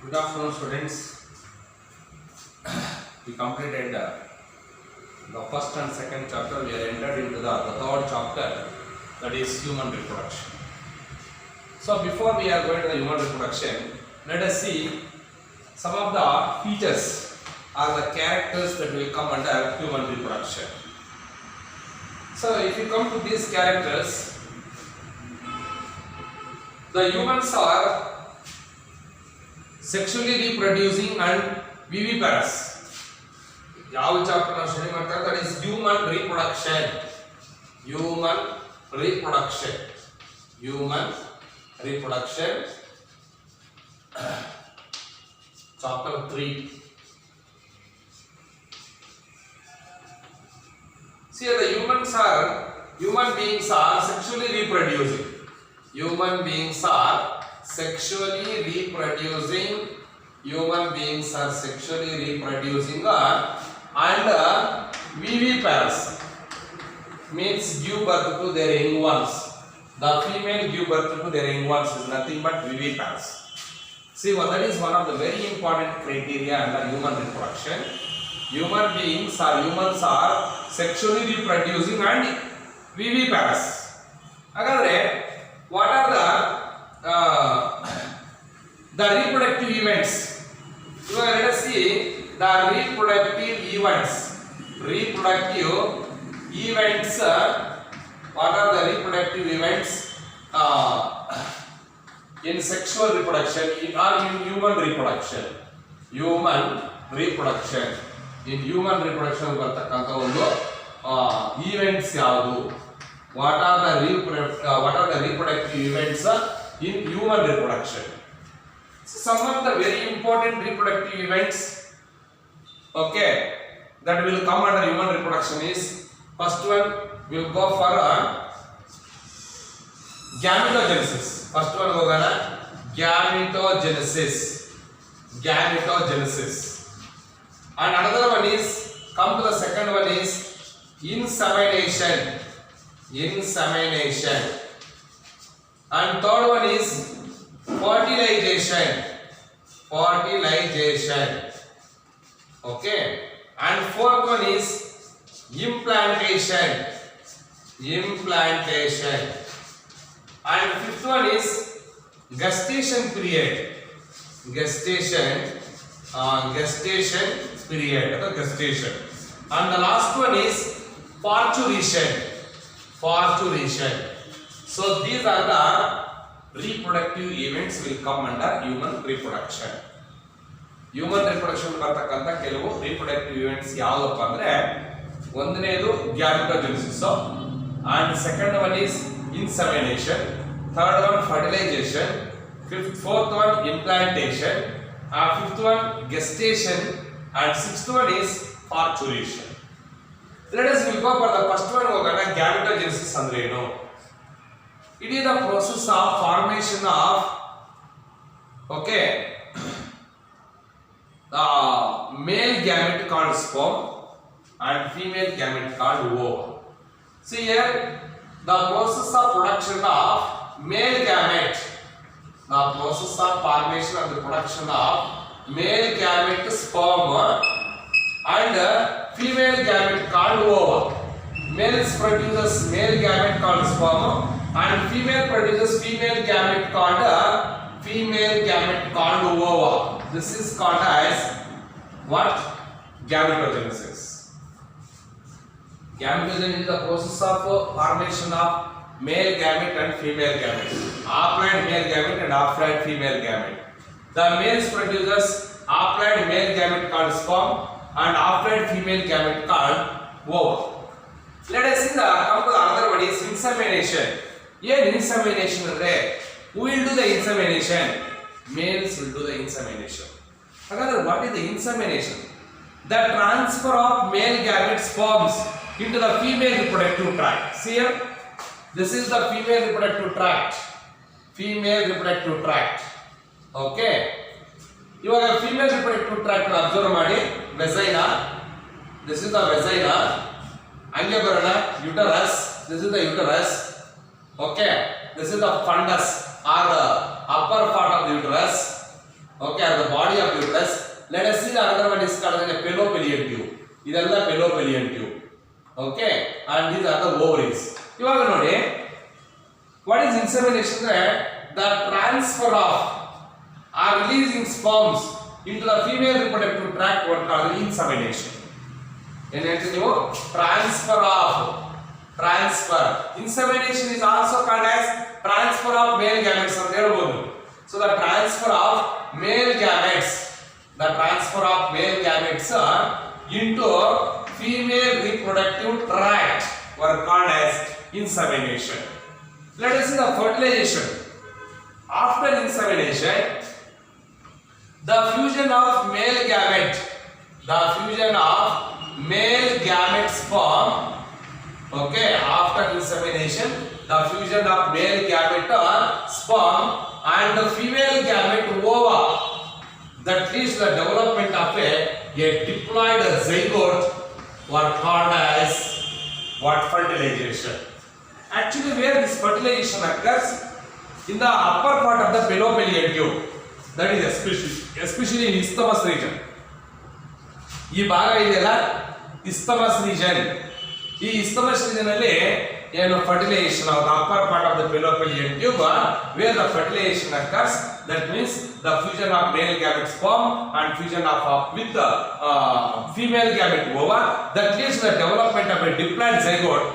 Good afternoon, students. We completed the first and second chapter. We are entered into the third chapter, that is human reproduction. So, before we are going to the human reproduction, let us see some of the features or the characters that will come under human reproduction. So, if you come to these characters, the humans are sexually reproducing and viviparous. ಯಾವ chapter ನಾವು study ಮಾಡ್ತಾ ಇದ್ದೀವಿ, that is human reproduction. Human reproduction. Human reproduction. Chapter 3. See, the human beings are sexually reproducing. Human beings are sexually reproducing. Human beings are sexually reproducing and viviparous means give birth to their young ones. The female give birth to their young ones is nothing but viviparous. See, well, that is one of the very important criteria under human reproduction. Humans are sexually reproducing and viviparous. Hagadre, what are the reproductive events? Let us see the reproductive events. What are the reproductive events in sexual reproduction or in human reproduction? In human reproduction ಬರ್ತಕ್ಕಂಥ ಒಂದು events ಯಾವುದು? What are the reproductive events in human reproduction? Some of the very important reproductive events, okay, that will come under human reproduction is, first one will go for gametogenesis. First one hogana gametogenesis. And another one is, come to the second one is insemination. And third one is fertilization. Okay, and fourth one is implantation. And fifth one is gestation period. And the last one is parturition. So these are the reproductive events will come under human reproduction. Human reproduction ಬರ್ತಕ್ಕಂಥ ಕೆಲವು reproductive events ಯಾವುದಪ್ಪ ಅಂದ್ರೆ, ಒಂದನೇದು gametogenesis, and second one is insemination, third one fertilization, fourth one implantation, fifth one gestation, and sixth one is parturition. Let us will go for the first one. ಹೋಗೋಣ. Gametogenesis ಅಂದ್ರೆ ಏನು? It is the process of formation of, okay, the male gamete called sperm and female gamete called ova. See here, the process of production of male gamete, the process of formation of the production of male gamete sperm and female gamete called ova. Males produces male gamete called sperm and female produces female gamete called ova. This is called as what? Gametogenesis. Gametogenesis is the process of formation of male gamete and female gamete. Haploid male gamete and haploid female gamete. The males produces haploid male gamete called sperm and haploid female gamete called ova. Let us see come to the other one is insemination. Insemination andre, who will do the insemination? Males will do the insemination. However, what is the insemination? The transfer of male gamete sperms into the female reproductive tract. See here, this is the female reproductive tract. Okay, ಇವಾಗ female reproductive tract observe ಮಾಡಿ. Vagina, this is the vagina. ಹಂಗೆ ಬರೋಣ, uterus, this is the uterus. Okay, this is the fundus or the upper part of the uterus. Okay, or the ಇದೆಲ್ಲ fallopian tube. Okay, and these are the ovaries. ಇವಾಗ ನೋಡಿ, what is insemination ಅಂದ್ರೆ the transfer of or releasing sperms into the female reproductive tract what called insemination. ಏನು ಹೇಳ್ತೀವಿ ನೀವು? Transfer. Insemination is also called as transfer of male gametes ಅಂತ ಹೇಳ್ಬೋದು. So the transfer of male gametes into female reproductive tract were called as insemination. Let us see the fertilization. After insemination, the fusion of male gametes form. Okay, after insemination, the fusion of male gamete or sperm and the female gamete ova that leads to the development of a diploid zygote were called as what? Fertilization. Actually, where this fertilization occurs? In the upper part of the fallopian tube. That is especially in isthmus region. ಈ ಭಾಗ ಇದೆಯಲ್ಲ, isthmus region. ಈ isthmus region ಅಲ್ಲಿ ಏನು fertilization of the upper part of the fallopian tube, where the fertilization occurs. That means the fusion of male gamete sperm and fusion of with the female gamete ova that leads to the development of a diploid zygote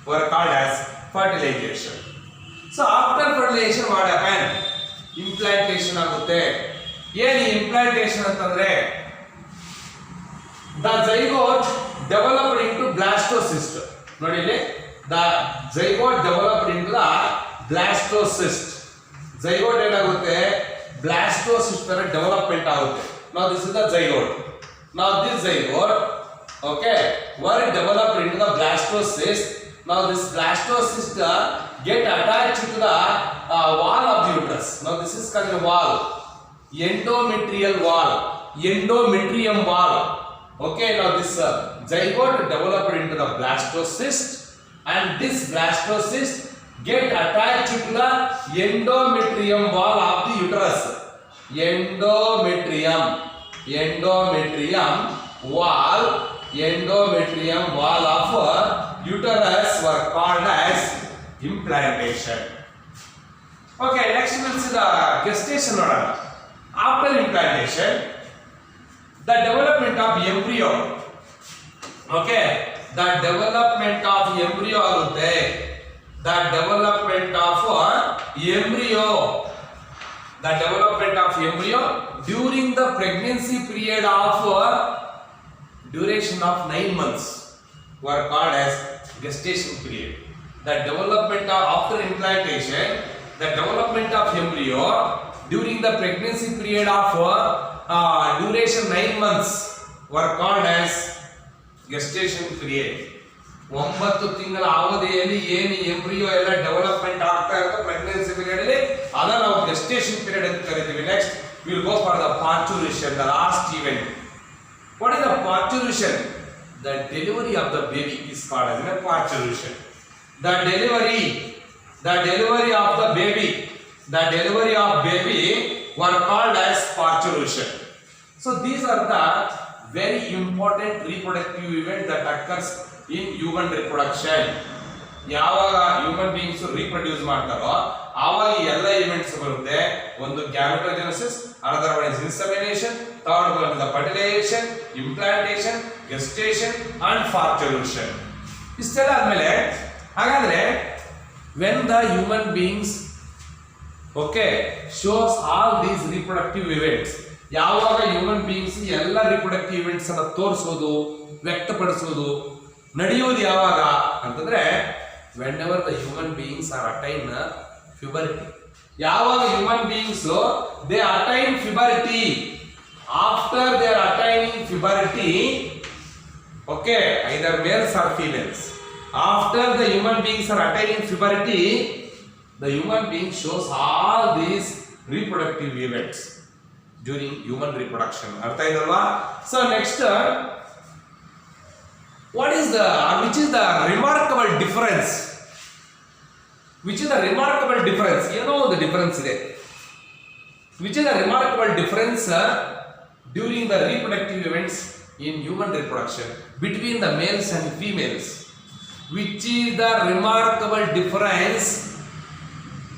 were called as fertilization. So after fertilization what happens? Implantation ಆಗುತ್ತೆ. ಏನು implantation ಅಂತಂದ್ರೆ the zygote developed into blastocyst. ನೋಡಿ ಇಲ್ಲಿ, the zygote developed into the blastocyst. zygote ಏನಾಗುತ್ತೆ? blastocyst ತರ development ಆಗುತ್ತೆ. Now this is the zygote. Now this zygote, okay, were developed into the blastocyst. Now this blastocyst get attached to the wall of the uterus. Now this is called a wall, endometrium wall. Okay, now this zygote developed into the blastocyst, and this blastocyst get attached to the endometrium wall of the uterus. Endometrium wall of uterus were called as implantation. Okay, next we'll see the gestation order. After implantation, the development of embryo. Okay, the development of embryo agutte. The development of embryo during the pregnancy period of duration of 9 months were called as gestation period. The development of after implantation, the development of embryo during the pregnancy period of duration 9 months were called as gestation period. 9 ತಿಂಗಳ ಅವಧಿಯಲ್ಲಿ ಏನು embryo ಎಲ್ಲ development ಆಗ್ತಾ ಇರುತ್ತೆ pregnancy period ಅಲ್ಲಿ, ಅದನ್ನ ನಾವು gestation period ಅಂತ ಕರಿತೀವಿ. Next we will go for the parturition, the last event. What is the parturition? The delivery of the baby is called as a parturition. The delivery of baby were called as parturition. So these are the very important reproductive event that occurs in human reproduction. ಯಾವಾಗ human beings reproduce ಮಾಡ್ತಾರೋ ಆವಾಗ ಎಲ್ಲ events ಬರುತ್ತೆ. ಒಂದು ಗ್ಯಾಮೆಟೋಜೆನೆಸಿಸ್, another one is insemination, third one is the fertilization, implantation, gestation and parturition. ಇಷ್ಟೆಲ್ಲ ಆದ್ಮೇಲೆ ಹಾಗಾದ್ರೆ when the human beings shows all these reproductive events, ಯಾವಾಗ ಹ್ಯೂಮನ್ ಬೀಯಿಂಗ್ಸ್ ಎಲ್ಲ ರಿಪ್ರೊಡಕ್ಟಿವ್ ಇವೆಂಟ್ಸ್ ಅನ್ನ ತೋರಿಸೋದು, ವ್ಯಕ್ತಪಡಿಸೋದು, ನಡೆಯೋದು ಯಾವಾಗ ಅಂತಂದ್ರೆ whenever the human beings are attain puberty. ಯಾವಾಗ human beings they attain puberty, after they are attaining puberty, either males or females, after the human beings are attaining puberty, the human being shows all these reproductive events during human reproduction. ಅರ್ಥ ಇದಲ್ವಾ? So next, which is the remarkable difference? ಏನೋ ಒಂದು difference ಇದೆ. which is the remarkable difference during the reproductive events in human reproduction between the males and females. Which is the remarkable difference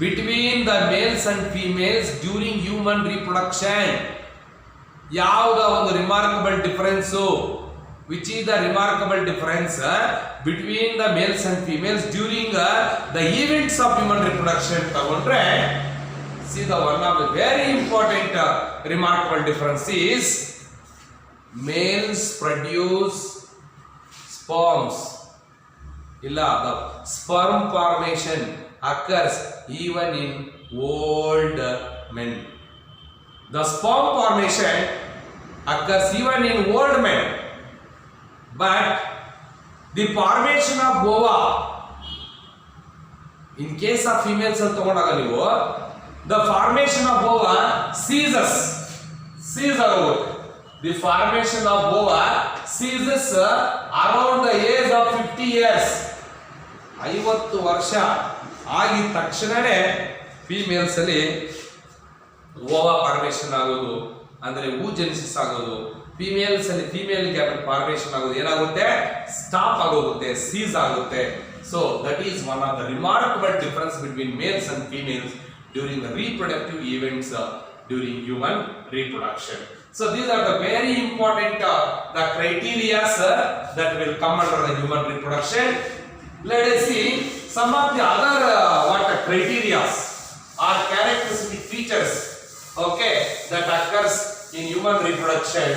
between the males and females during human reproduction? ಯಾವ್ದ ಒಂದು remarkable difference? Which is the remarkable difference between the males and females during the events of human reproduction ತಗೊಂಡ್ರೆ, see the one of the very important remarkable difference is males produce sperms. illa the sperm formation occurs even in old men. The sperm formation occurs even in old men, but the formation of ova in case of females ಅಂತ ತಗೊಂಡಾಗ ನೀವು the formation of ova ceases ಆಗುತ್ತೆ. The formation of ova ceases around the age of 50 years. 50 ವರ್ಷ ಆಗಿದ ತಕ್ಷಣನೇ females ಅಲ್ಲಿ Owa formation ಆಗೋದು, ಅಂದ್ರೆ oogenesis ಆಗೋದು, ಫೀಮೇಲ್ಸ್ ಅಲ್ಲಿ ಫೀಮೇಲ್ ಗ್ಯಾಮೆಟ್ ಫಾರ್ಮೇಷನ್ ಆಗೋದು ಏನಾಗುತ್ತೆ? ಸ್ಟಾಪ್ ಆಗೋಗುತ್ತೆ, ಸೀಸ್ ಆಗುತ್ತೆ. So that is one of the remarkable difference between males and females during the reproductive events during human reproduction. So these are the very important the criteria that will come under the human reproduction. Let us see some of the other what criteria or characteristic features, okay, that occurs in human reproduction,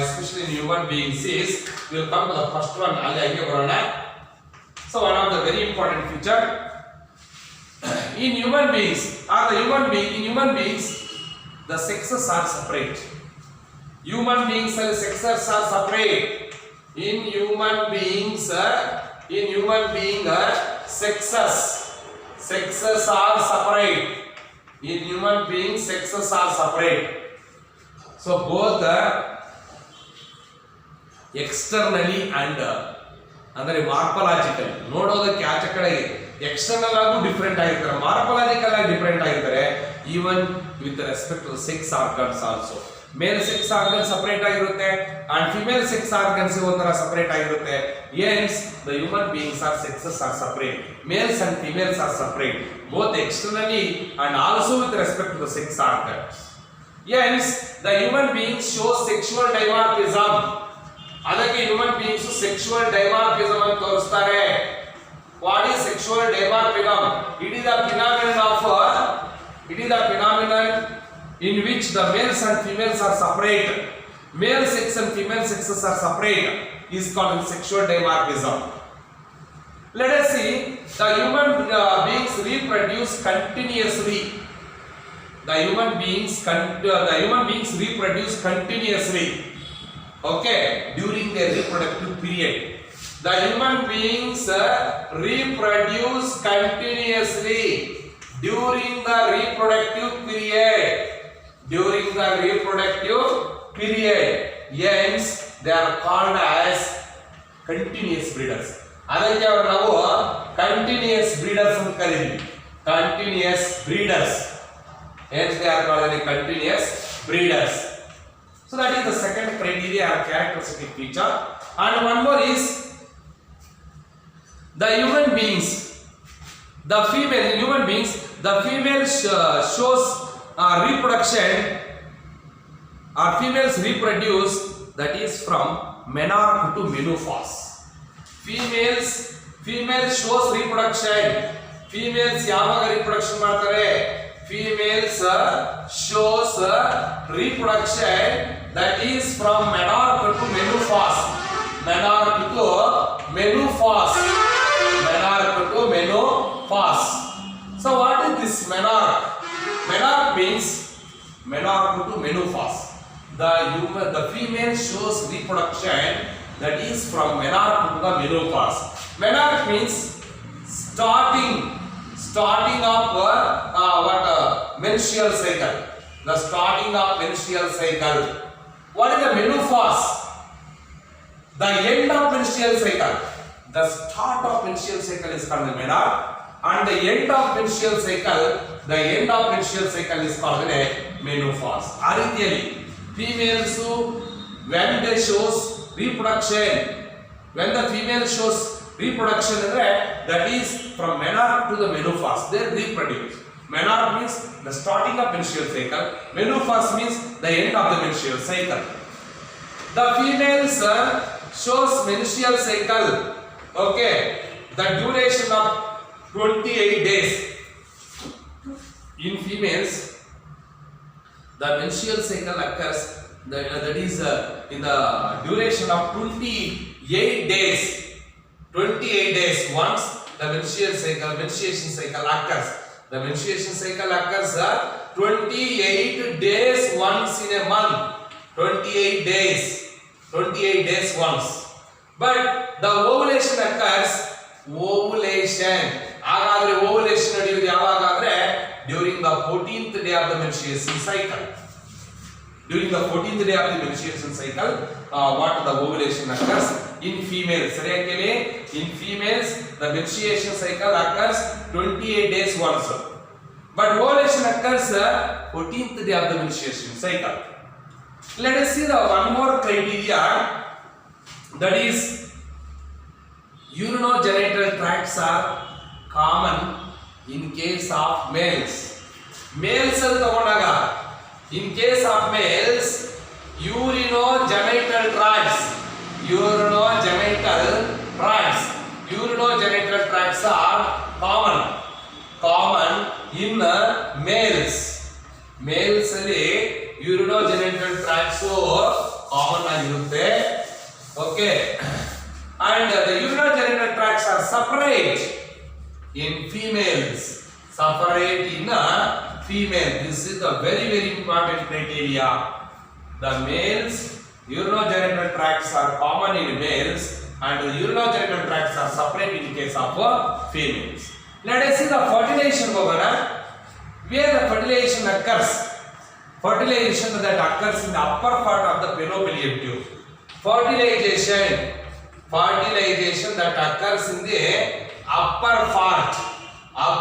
especially in human beings. Is we will come to the first one. So one of the very important feature in human beings the sexes are separate. Human beings sexes are separate. In human being sexes are separate. In human beings sexes are separate. So both externally and ಅಂದ್ರೆ morphological ನೋಡೋದಕ್ಕೆ ಆಚೆ ಕಡೆಗೆ external ಆಗು different ಆಗಿರ್ತಾರೆ, morphological ಆಗಿ different ಆಗಿರ್ತಾರೆ. Even with respect to sex organs also. Male sex organ separate ಆಗಿರುತ್ತೆ and female sex organs ಒಂಥರ ಸಪರೇಟ್ ಆಗಿರುತ್ತೆ. Hence the human beings are sexes are separate. Males and females are separate both externally and also with respect to the sex organs. Hence the human beings show sexual dimorphism. ಅದಕ್ಕೆ human beings sexual dimorphism ಅಂತ ತೋರಿಸ್ತಾರೆ. What is sexual dimorphism? It is the phenomenon in which the males and females are separate. Male sex and female sexes are separate is called sexual dimorphism. Let us see the human beings reproduce continuously. The human beings reproduce continuously. Okay, during their reproductive period. The human beings reproduce continuously during the reproductive period. During the reproductive period. Hence, they are called as continuous breeders. ಅದಕ್ಕೆ ಅವರು ನಾವು continuous breeders ಅಂತ ಕರೀತೀವಿ. Continuous breeders. Hence, they are called as continuous breeders. So that is the second criteria or characteristic feature. And one more is the human beings. The female shows reproduction or females reproduce, that is from menarche to menopause. Female shows reproduction. Females ಯಾವಾಗ reproduction ಮಾಡ್ತಾರೆ? Females shows reproduction that is from menarche to menopause. Menarche to menopause. So what is this menarche? Menarche means menarche to menopause. The female shows reproduction that is from menarche to the menopause. Menarche means starting of menstrual cycle. The starting of menstrual cycle. What is the menopause? The end of menstrual cycle. The start of menstrual cycle is called the menarche, and the end of menstrual cycle is called the menopause. ಆ ರೀತಿಯಲ್ಲಿ females when they shows reproduction, when the female shows reproduction ಅಂದ್ರೆ that is from menarche to the menopause they reproduce. Menarche means the starting of menstrual cycle, menopause means the end of the menstrual cycle. The females shows menstrual cycle, okay, the duration of 28 days. In females the menstrual cycle occurs that is in the duration of 28 days. 28 days once the menstruation cycle occurs. The menstruation cycle occurs 28 days once in a month. 28 days once. But the ovulation occurs ಹಾಗಾದ್ರೆ ovulation ನಡೆಯುವುದು ಯಾವಾಗಾದ್ರೆ during the 14th day of the menstruation cycle. During the 14th day of the menstruation cycle, what the ovulation occurs in females. Seriyakkele in females the menstruation cycle occurs 28 days once, but ovulation occurs 14th day of the menstruation cycle. Let us see the one more criteria, that is urinogenital tracts are common in case of males. Males ಅಲ್ಲಿ ತಗೊಂಡಾಗ in case of males urinogenital tracts are common in males. Males ಅಲ್ಲಿ urinogenital tracts common ಆಗಿರುತ್ತೆ, okay, and the urinogenital tracts are separate in females. This is the very important criteria. The males urinogenital tracts are common in males and the urinogenital tracts are separate in case of females. Let us see the fertilization over where the fertilization occurs. Fertilization that occurs in the upper part of the fallopian tube. Fertilization that occurs in the upper part of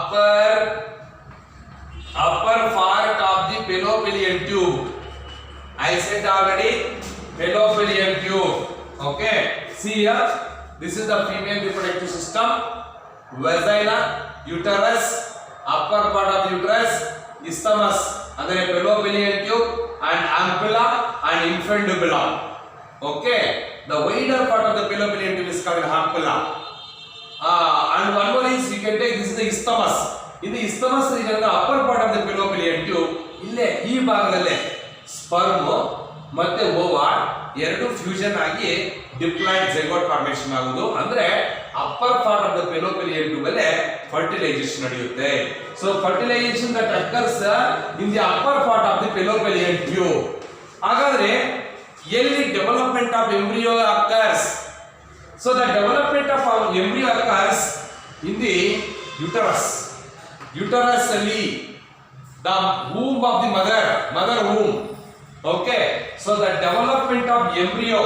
the fallopian tube. I said already fallopian tube. Okay, see here, this is the female reproductive system. Vagina, uterus, upper part of the uterus, isthmus andre fallopian tube, and ampulla and infundibulum. Okay, the wider part of the fallopian tube is called ampulla. And one more is you can take this is the isthmus. In the isthmus region, the upper part of the fallopian tube, ille ee ಭಾಗದಲ್ಲೇ sperm ಮತ್ತೆ ಓವಾ ಎರಡು fusion ಆಗಿ diploid zygote formation ಆಗುವುದು. ಅಂದ್ರೆ upper part of the fallopian tube ಅಲ್ಲೇ fertilisation ನಡೆಯುತ್ತೆ. So fertilisation that occurs in the upper part of the fallopian tube. ಹಾಗಾದ್ರೆ ಎಲ್ಲಿ development of embryo occurs? So the development of embryo occurs in the uterus. Uterus ಅಲ್ಲಿ the womb of the mother womb. Okay, so the development of embryo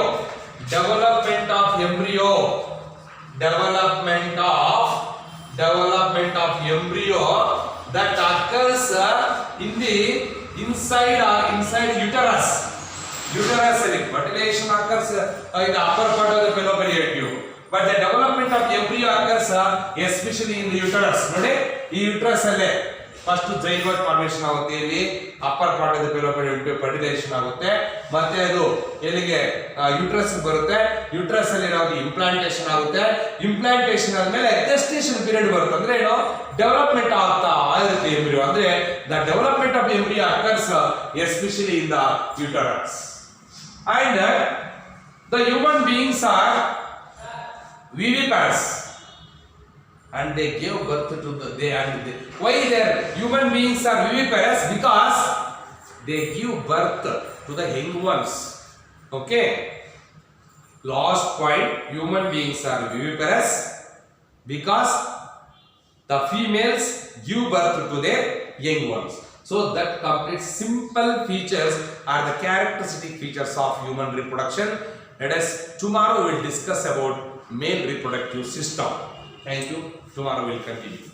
that occurs in the inside uterus. Uterus fertilization occurs in the upper part of the fallopian tube, but the development of embryo occurs especially in the uterus. ನೋಡಿ ಈ uterus ಅಲ್ಲೇ first zygote formation ಆಗುತ್ತೆ. ಇಲ್ಲಿ upper part of the fallopian tube fertilisation ಆಗುತ್ತೆ, ಮತ್ತೆ ಅದು ಎಲ್ಲಿಗೆ uterus ಬರುತ್ತೆ. ಯುಟರಸ್ ಅಲ್ಲಿ ನಾವು ಇಂಪ್ಲಾಂಟೇಷನ್ ಆಗುತ್ತೆ. ಇಂಪ್ಲಾಂಟೇಷನ್ ಆದ್ಮೇಲೆ ಗೆಸ್ಟೇಷನ್ ಪೀರಿಯಡ್ ಬರುತ್ತೆ. ಅಂದ್ರೆ ಏನು ಡೆವಲಪ್ಮೆಂಟ್ ಆಗ್ತಾ ಇರುತ್ತೆ ಎಂಬ್ರಿಯೋ. ಅಂದ್ರೆ the development of embryo occurs especially in the uterus. And the human beings are viviparous and they gave birth to why their human beings are viviparous? Because they give birth to the young ones. Okay, last point, human beings are viviparous because the females give birth to their young ones. So that complete simple features are the characteristic features of human reproduction. Let us tomorrow will discuss about male reproductive system. Thank you. Tomorrow we'll continue.